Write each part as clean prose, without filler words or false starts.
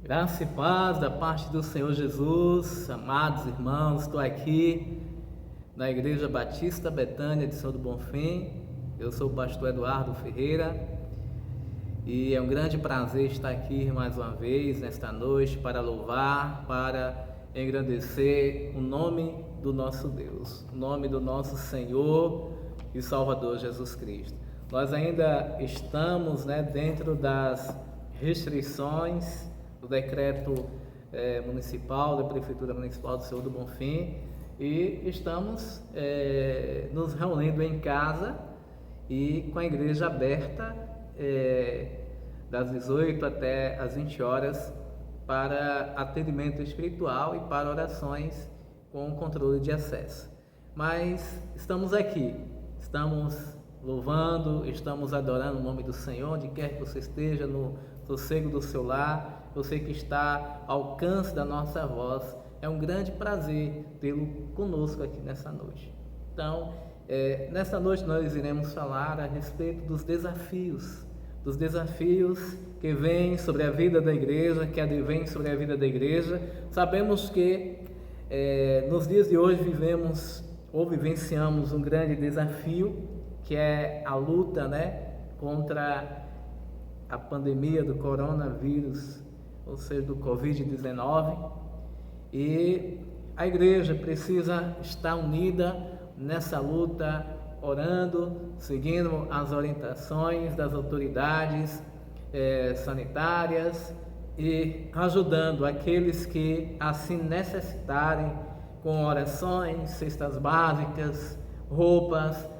Graça e paz da parte do Senhor Jesus, amados irmãos, estou aqui na Igreja Batista Betânia de São do Bonfim. Eu sou o pastor Eduardo Ferreira e é um grande prazer estar aqui mais uma vez nesta noite para louvar, para engrandecer o nome do nosso Deus, o nome do nosso Senhor e Salvador Jesus Cristo. Nós ainda estamos dentro das restrições do decreto municipal, da Prefeitura Municipal do Senhor do Bonfim, e estamos nos reunindo em casa e com a igreja aberta das 18 até as 20 horas para atendimento espiritual e para orações com controle de acesso. Mas estamos aqui, estamos louvando, estamos adorando o nome do Senhor, onde quer que você esteja, no sossego do seu lar, você que está ao alcance da nossa voz. É um grande prazer tê-lo conosco aqui nessa noite. Então, nessa noite nós iremos falar a respeito dos desafios que vêm sobre a vida da igreja, que advêm sobre a vida da igreja. Sabemos que nos dias de hoje vivenciamos um grande desafio, que é a luta contra a pandemia do coronavírus, ou seja, do Covid-19, e a igreja precisa estar unida nessa luta, orando, seguindo as orientações das autoridades sanitárias e ajudando aqueles que assim necessitarem, com orações, cestas básicas, roupas,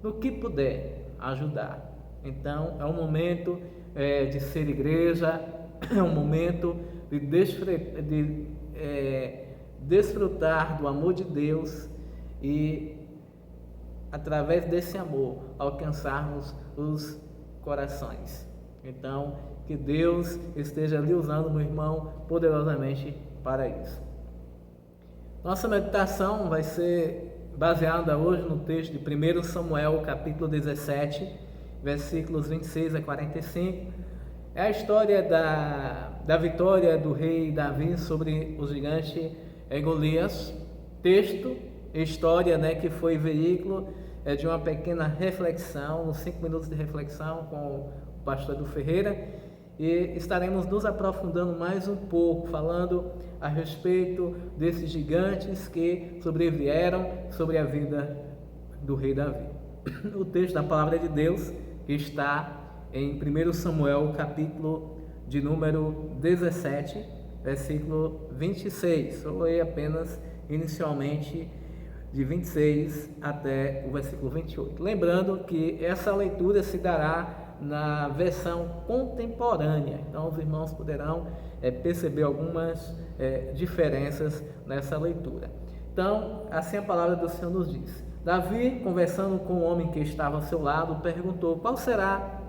no que puder ajudar. Então é um momento de ser igreja, é um momento de desfrutar do amor de Deus e, através desse amor, alcançarmos os corações. Então, que Deus esteja lhe usando, meu irmão, poderosamente para isso. Nossa meditação vai ser baseada hoje no texto de 1 Samuel, capítulo 17, versículos 26 a 45. É a história da vitória do rei Davi sobre o gigante Golias. Texto, história que foi veículo de uma pequena reflexão, uns 5 minutos de reflexão com o pastor Edu Ferreira, e estaremos nos aprofundando mais um pouco, falando a respeito desses gigantes que sobrevieram sobre a vida do rei Davi. O texto da palavra de Deus que está em 1 Samuel, capítulo de número 17, versículo 26. Eu vou ler apenas inicialmente de 26 até o versículo 28. Lembrando que essa leitura se dará na versão contemporânea, então os irmãos poderão perceber algumas diferenças nessa leitura. Então, assim a palavra do Senhor nos diz: Davi, conversando com o homem que estava ao seu lado, perguntou: qual será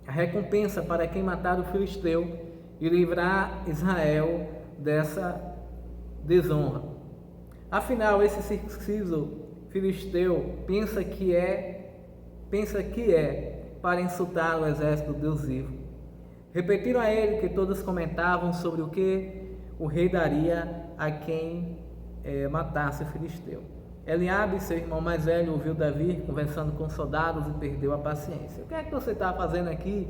a recompensa para quem matar o filisteu e livrar Israel dessa desonra? Afinal, esse circunciso filisteu pensa que é para insultar o exército do Deus vivo. Repetiram a ele que todos comentavam sobre o que o rei daria a quem matasse o filisteu. Eliabe, seu irmão mais velho, ouviu Davi conversando com soldados e perdeu a paciência. O que é que você está fazendo aqui?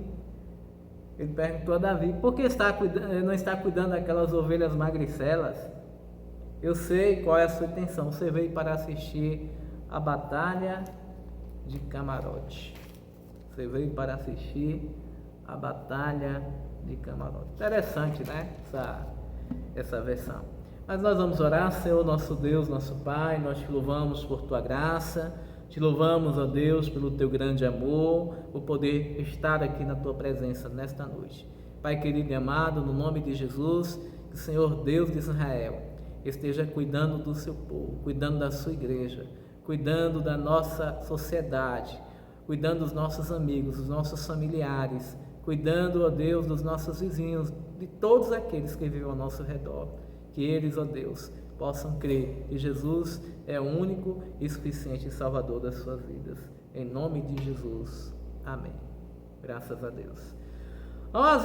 Ele perguntou a Davi: por que não está cuidando daquelas ovelhas magricelas? Eu sei qual é a sua intenção. Você veio para assistir a batalha de Camarote. Você veio para assistir a batalha de Camarote. Interessante, essa versão. Mas nós vamos orar. Senhor, nosso Deus, nosso Pai, nós te louvamos por tua graça, te louvamos, ó Deus, pelo teu grande amor, por poder estar aqui na tua presença nesta noite. Pai querido e amado, no nome de Jesus, que o Senhor Deus de Israel esteja cuidando do seu povo, cuidando da sua igreja, cuidando da nossa sociedade, cuidando dos nossos amigos, dos nossos familiares, cuidando, ó Deus, dos nossos vizinhos, de todos aqueles que vivem ao nosso redor. Que eles, ó Deus, possam crer que Jesus é o único e suficiente Salvador das suas vidas. Em nome de Jesus. Amém. Graças a Deus.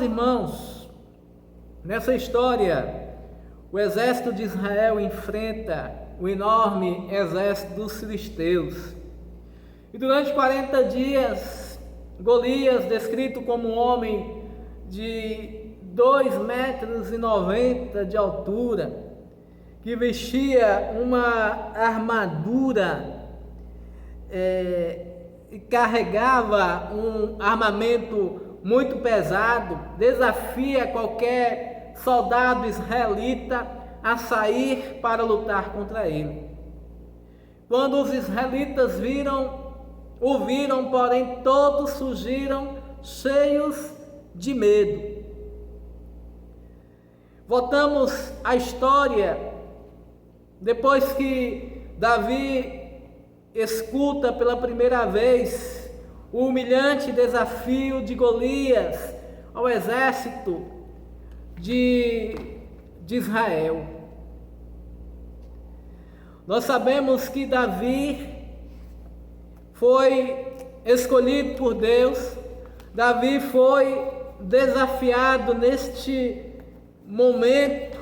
Irmãos, Nessa história, o exército de Israel enfrenta o enorme exército dos filisteus. E durante 40 dias, Golias, descrito como um homem de 2,90 metros de altura, que vestia uma armadura e carregava um armamento muito pesado, desafia qualquer soldado israelita a sair para lutar contra ele. Quando os israelitas o viram, porém todos fugiram cheios de medo. Voltamos à história, depois que Davi escuta pela primeira vez o humilhante desafio de Golias ao exército de Israel. Nós sabemos que Davi foi escolhido por Deus, Davi foi desafiado neste momento,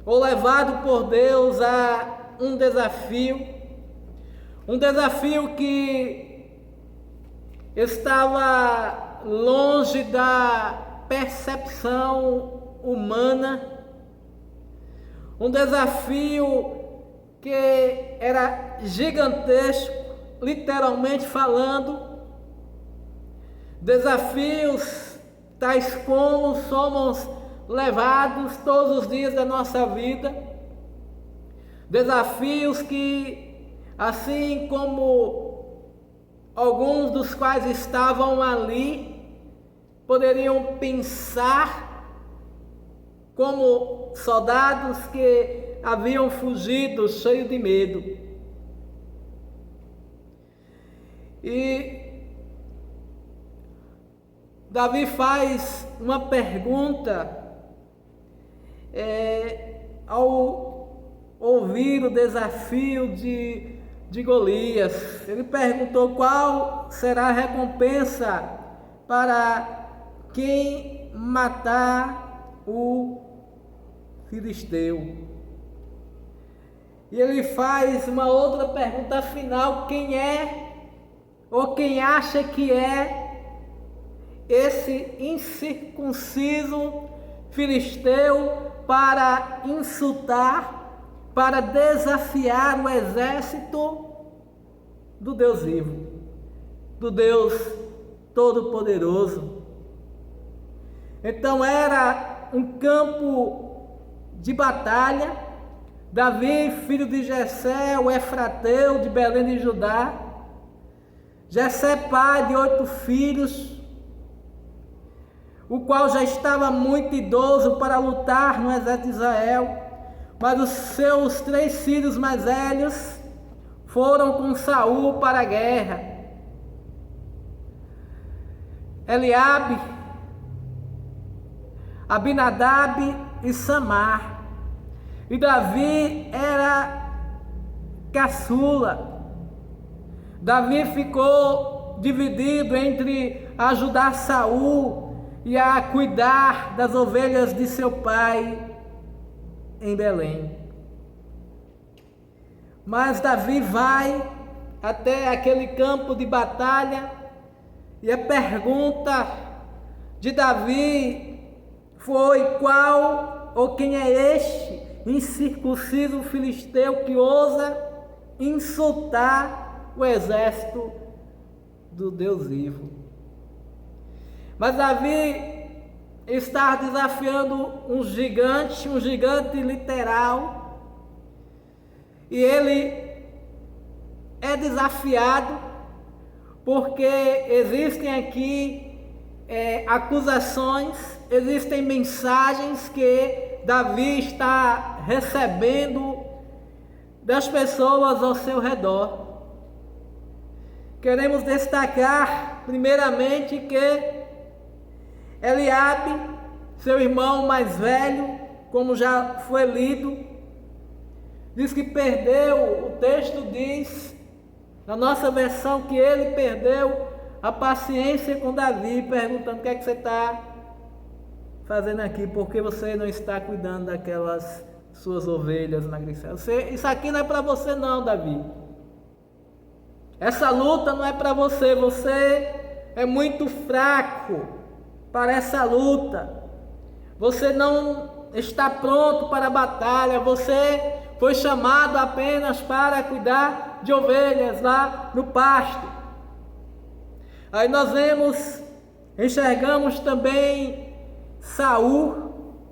ou levado por Deus a um desafio que estava longe da percepção humana, um desafio que era gigantesco, literalmente falando, desafios tais como somos levados todos os dias da nossa vida, desafios que, assim como alguns dos quais estavam ali, poderiam pensar como soldados que haviam fugido cheios de medo. E Davi faz uma pergunta ao ouvir o desafio de Golias. Ele perguntou qual será a recompensa para quem matar o filisteu. E ele faz uma outra pergunta final: quem é ou quem acha que é esse incircunciso filisteu para insultar, para desafiar o exército do Deus vivo, do Deus Todo-Poderoso? Então era um campo de batalha. Davi, filho de Jessé, o Efrateu de Belém de Judá. Jessé, pai de 8 filhos, o qual já estava muito idoso para lutar no exército de Israel, mas os seus 3 filhos mais velhos foram com Saul para a guerra. Eliabe, Abinadab e Samar. E Davi era caçula. Davi ficou dividido entre ajudar Saul e a cuidar das ovelhas de seu pai em Belém. Mas Davi vai até aquele campo de batalha e a pergunta de Davi foi: qual ou quem é este incircunciso filisteu que ousa insultar o exército do Deus vivo? Mas Davi está desafiando um gigante literal, e ele é desafiado porque existem aqui acusações, existem mensagens que Davi está recebendo das pessoas ao seu redor. Queremos destacar primeiramente que Eliabe, seu irmão mais velho, como já foi lido, diz que perdeu, o texto diz, na nossa versão, que ele perdeu a paciência com Davi, perguntando: o que é que você está fazendo aqui? Porque você não está cuidando daquelas suas ovelhas magricelas. Isso aqui não é para você não, Davi. Essa luta não é para você. Você é muito fraco para essa luta. Você não está pronto para a batalha. Você foi chamado apenas para cuidar de ovelhas lá no pasto. Aí nós enxergamos também Saul,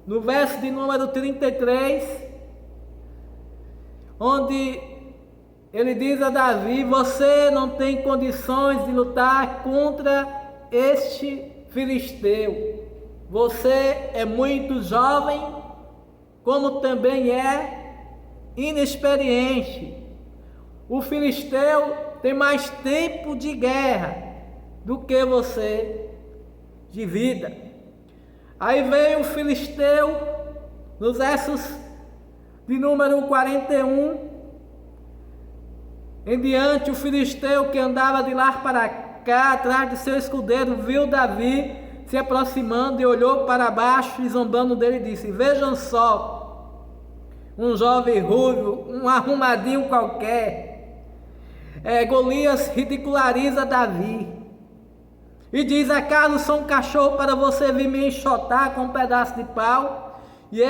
no verso de número 33, onde ele diz a Davi: você não tem condições de lutar contra este filisteu. Você é muito jovem, como também é inexperiente. O filisteu tem mais tempo de guerra do que você de vida. Aí veio o filisteu, nos versos de número 41 em diante, o filisteu que andava de lá para cá, atrás de seu escudeiro, viu Davi se aproximando e olhou para baixo e zombando dele disse: vejam só, um jovem ruivo, um arrumadinho qualquer. Golias ridiculariza Davi e diz: acaso sou um cachorro para você vir me enxotar com um pedaço de pau? E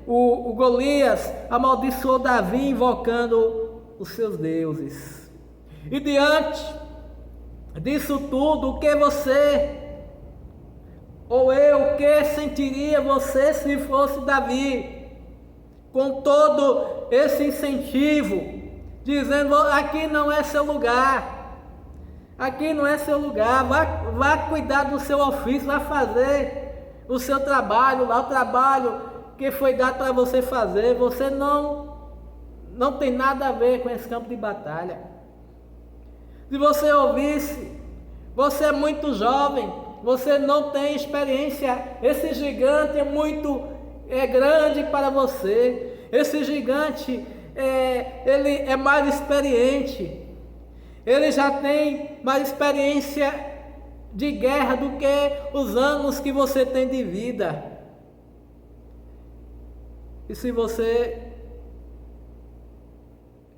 o Golias amaldiçoou Davi invocando os seus deuses. E diante disso tudo, o que você ou eu, o que sentiria você se fosse Davi, com todo esse incentivo, dizendo: aqui não é seu lugar, aqui não é seu lugar, vá cuidar do seu ofício, vá fazer o seu trabalho lá, o trabalho que foi dado para você fazer. Você não tem nada a ver com esse campo de batalha. Se você ouvisse: você é muito jovem, você não tem experiência, esse gigante é grande para você, esse gigante ele é mais experiente, ele já tem mais experiência de guerra do que os anos que você tem de vida. E se você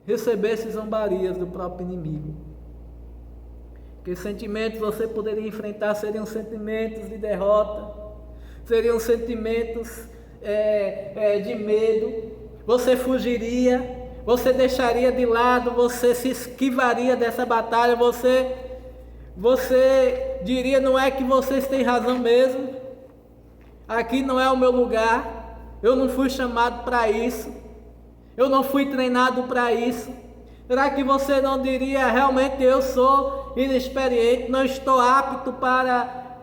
recebesse zombarias do próprio inimigo, que sentimentos você poderia enfrentar? Seriam sentimentos de derrota, seriam sentimentos de medo. Você fugiria, você deixaria de lado, você se esquivaria dessa batalha, você diria: não é que vocês têm razão mesmo, aqui não é o meu lugar, eu não fui chamado para isso, eu não fui treinado para isso. Será que você não diria: realmente eu sou inexperiente, não estou apto para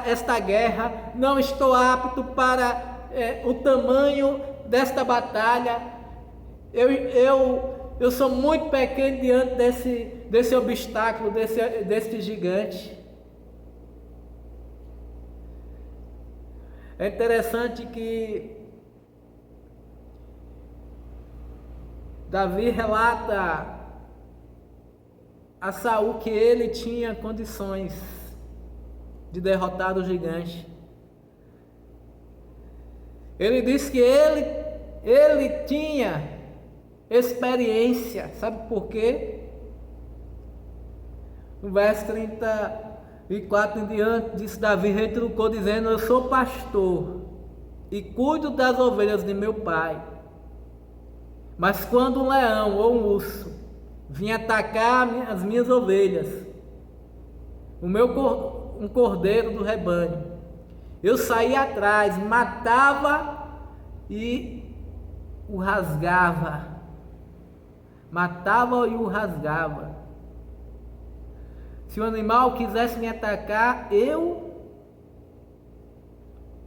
esta guerra, não estou apto para o tamanho desta batalha, eu sou muito pequeno diante desse obstáculo, desse gigante. É interessante que Davi relata a Saul que ele tinha condições de derrotar o gigante. Ele diz que ele tinha experiência. Sabe por quê? No verso 34 em diante, disse Davi, retrucou dizendo: eu sou pastor e cuido das ovelhas de meu pai. Mas quando um leão ou um urso vinha atacar as minhas ovelhas, um cordeiro do rebanho, eu saía atrás, matava e o rasgava. Matava e o rasgava. Se o animal quisesse me atacar, eu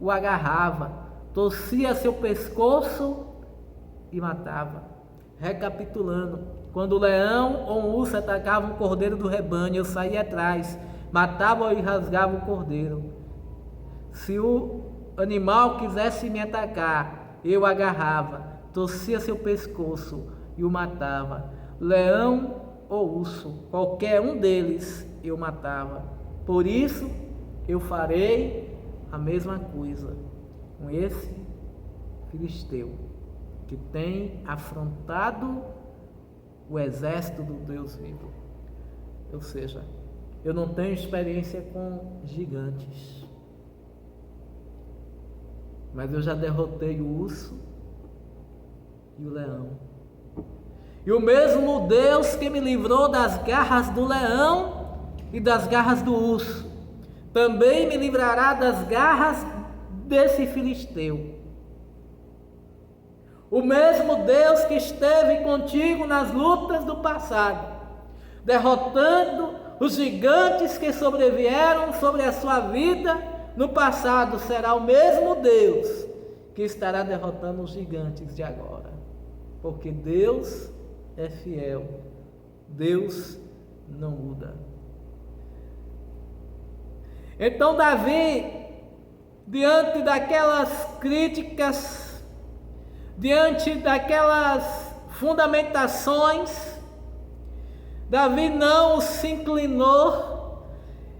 o agarrava, torcia seu pescoço e matava. Recapitulando: quando o leão ou um urso atacava um cordeiro do rebanho, eu saía atrás, matava e rasgava o cordeiro. Se o animal quisesse me atacar, eu agarrava, torcia seu pescoço e o matava. Leão ou urso, qualquer um deles eu matava. Por isso eu farei a mesma coisa com esse filisteu que tem afrontado o exército do Deus vivo. Ou seja, eu não tenho experiência com gigantes, mas eu já derrotei o urso e o leão. E o mesmo Deus que me livrou das garras do leão e das garras do urso, também me livrará das garras desse filisteu. O mesmo Deus que esteve contigo nas lutas do passado, derrotando os gigantes que sobrevieram sobre a sua vida no passado, será o mesmo Deus que estará derrotando os gigantes de agora. Porque Deus é fiel, Deus não muda. Então Davi, diante daquelas críticas, diante daquelas fundamentações, Davi não se inclinou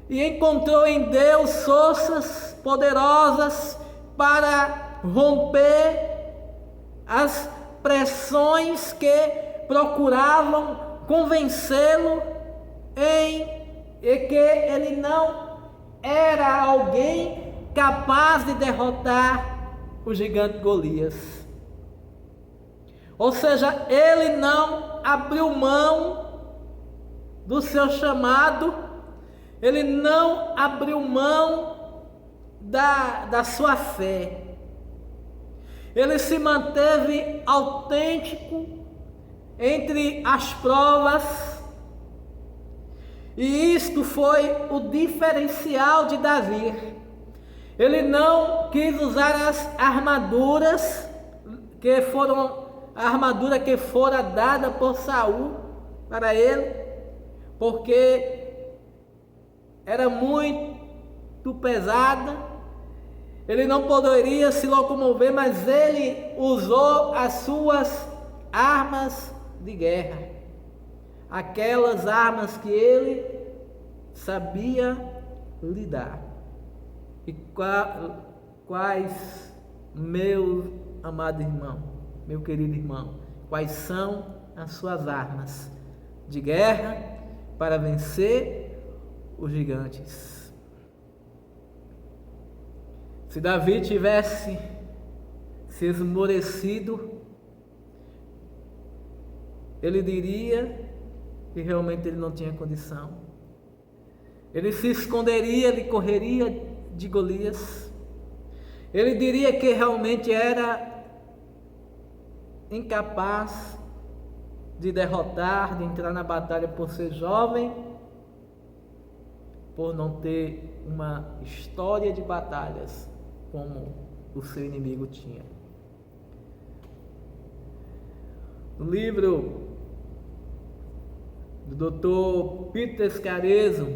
e encontrou em Deus forças poderosas para romper as pressões que procuravam convencê-lo em que ele não era alguém capaz de derrotar o gigante Golias. Ou seja, ele não abriu mão do seu chamado, ele não abriu mão da sua fé. Ele se manteve autêntico entre as provas, e isto foi o diferencial de Davi. Ele não quis usar as armaduras a armadura que fora dada por Saul para ele, porque era muito pesada, ele não poderia se locomover, mas ele usou as suas armas de guerra, aquelas armas que ele sabia lidar. E quais, meu amado irmão, meu querido irmão, quais são as suas armas de guerra para vencer os gigantes? Se Davi tivesse se esmorecido, ele diria que realmente ele não tinha condição. Ele se esconderia, ele correria de Golias. Ele diria que realmente era incapaz de derrotar, de entrar na batalha por ser jovem, por não ter uma história de batalhas como o seu inimigo tinha. No livro do Dr. Peter Scarizzo,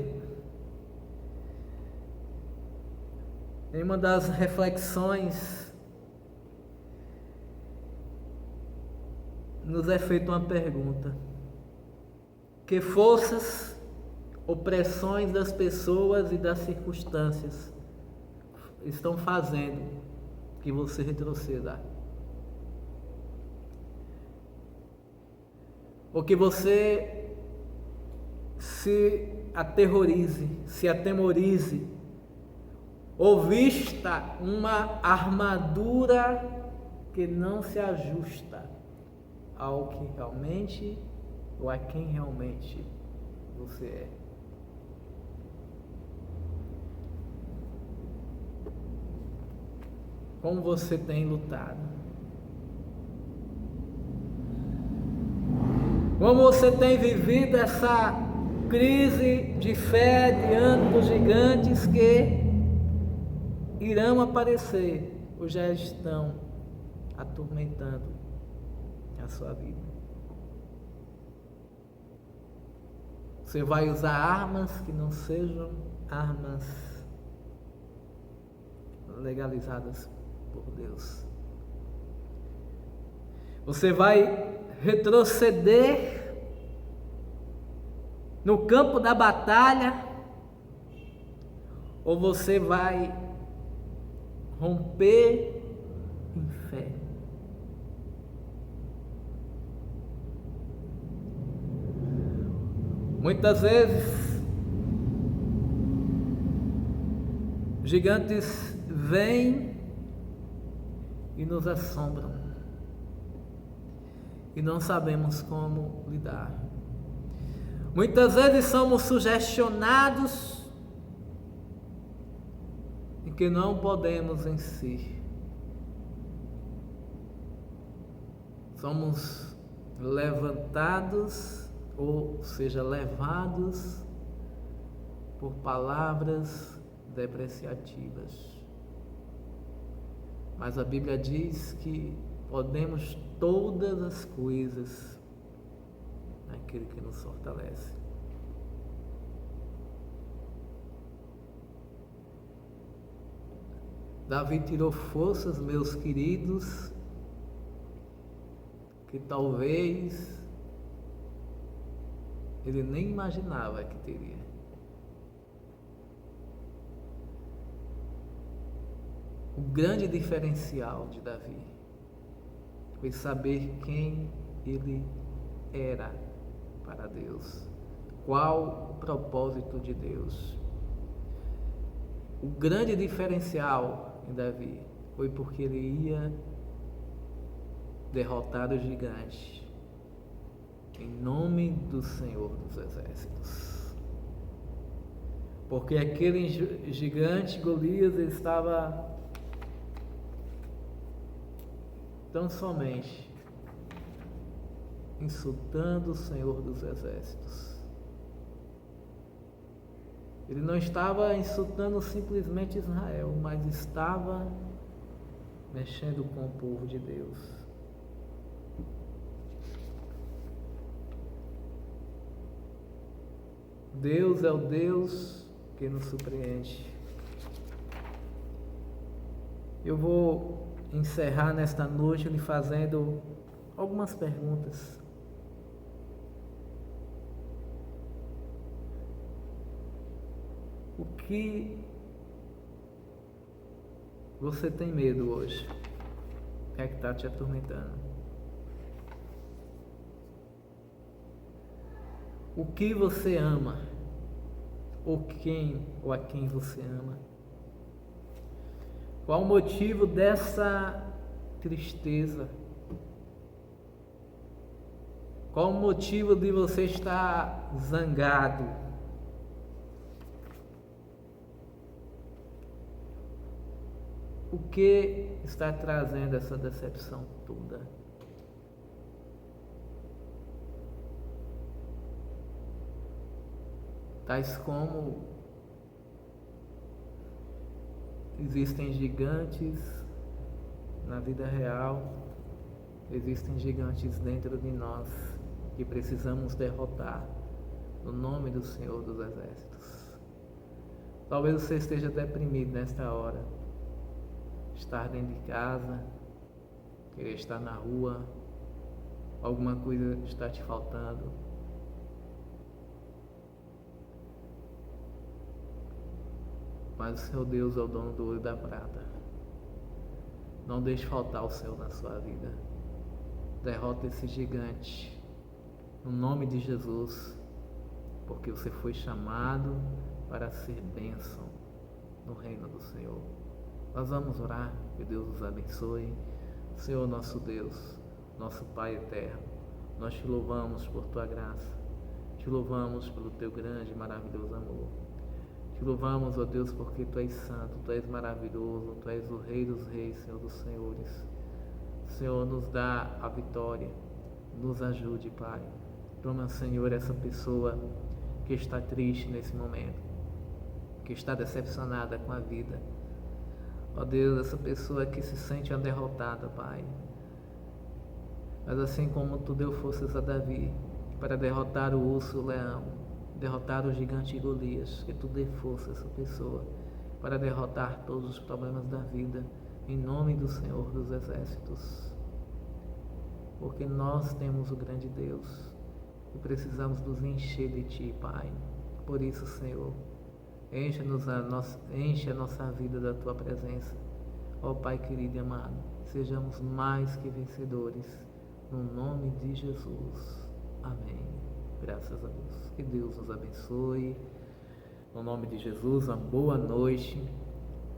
em uma das reflexões, nos é feita uma pergunta: que forças ou pressões das pessoas e das circunstâncias estão fazendo que você retroceda? Ou que você se aterrorize, se atemorize, ou vista uma armadura que não se ajusta ao que realmente ou a quem realmente você é. Como você tem lutado? Como você tem vivido essa crise de fé diante dos gigantes que irão aparecer ou já estão atormentando a sua vida? Você vai usar armas que não sejam armas legalizadas por Deus. Você vai retroceder no campo da batalha, ou você vai romper em fé. Muitas vezes, gigantes vêm e nos assombram e não sabemos como lidar. Muitas vezes somos sugestionados e que não podemos vencer. Somos levantados, ou seja, levados por palavras depreciativas. Mas a Bíblia diz que podemos todas as coisas naquele que nos fortalece. Davi tirou forças, meus queridos, que talvez ele nem imaginava que teria. O grande diferencial de Davi foi saber quem ele era para Deus, qual o propósito de Deus. O grande diferencial em Davi foi porque ele ia derrotar o gigante em nome do Senhor dos Exércitos. Porque aquele gigante Golias estava tão somente insultando o Senhor dos Exércitos. Ele não estava insultando simplesmente Israel, mas estava mexendo com o povo de Deus. Deus é o Deus que nos surpreende. Eu vou encerrar nesta noite lhe fazendo algumas perguntas. O que você tem medo hoje? O que é que está te atormentando? O que você ama? Ou a quem você ama? Qual o motivo dessa tristeza? Qual o motivo de você estar zangado? O que está trazendo essa decepção toda? Tais como existem gigantes na vida real, existem gigantes dentro de nós que precisamos derrotar no nome do Senhor dos Exércitos. Talvez você esteja deprimido nesta hora, estar dentro de casa, querer estar na rua, alguma coisa está te faltando. Mas o seu Deus é o dono do ouro e da prata. Não deixe faltar o céu na sua vida. Derrota esse gigante no nome de Jesus, porque você foi chamado para ser bênção no reino do Senhor. Nós vamos orar, que Deus nos abençoe. Senhor nosso Deus, nosso Pai eterno, nós te louvamos por tua graça, te louvamos pelo teu grande e maravilhoso amor. Te louvamos, ó Deus, porque Tu és santo, Tu és maravilhoso, Tu és o Rei dos Reis, Senhor dos Senhores. Senhor, nos dá a vitória, nos ajude, Pai. Toma, Senhor, essa pessoa que está triste nesse momento, que está decepcionada com a vida. Ó Deus, essa pessoa que se sente uma derrotada, Pai. Mas assim como Tu deu forças a Davi para derrotar o urso e o leão, derrotar o gigante Golias, que Tu dê força a essa pessoa para derrotar todos os problemas da vida, em nome do Senhor dos Exércitos. Porque nós temos o grande Deus e precisamos nos encher de Ti, Pai. Por isso, Senhor, enche a nossa vida da Tua presença. Ó Pai querido e amado, sejamos mais que vencedores, no nome de Jesus. Amém. Graças a Deus. Que Deus nos abençoe. No nome de Jesus, uma boa noite.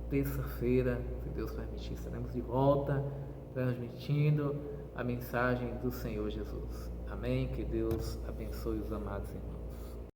Terça-feira, se Deus permitir, estaremos de volta, transmitindo a mensagem do Senhor Jesus. Amém? Que Deus abençoe os amados irmãos.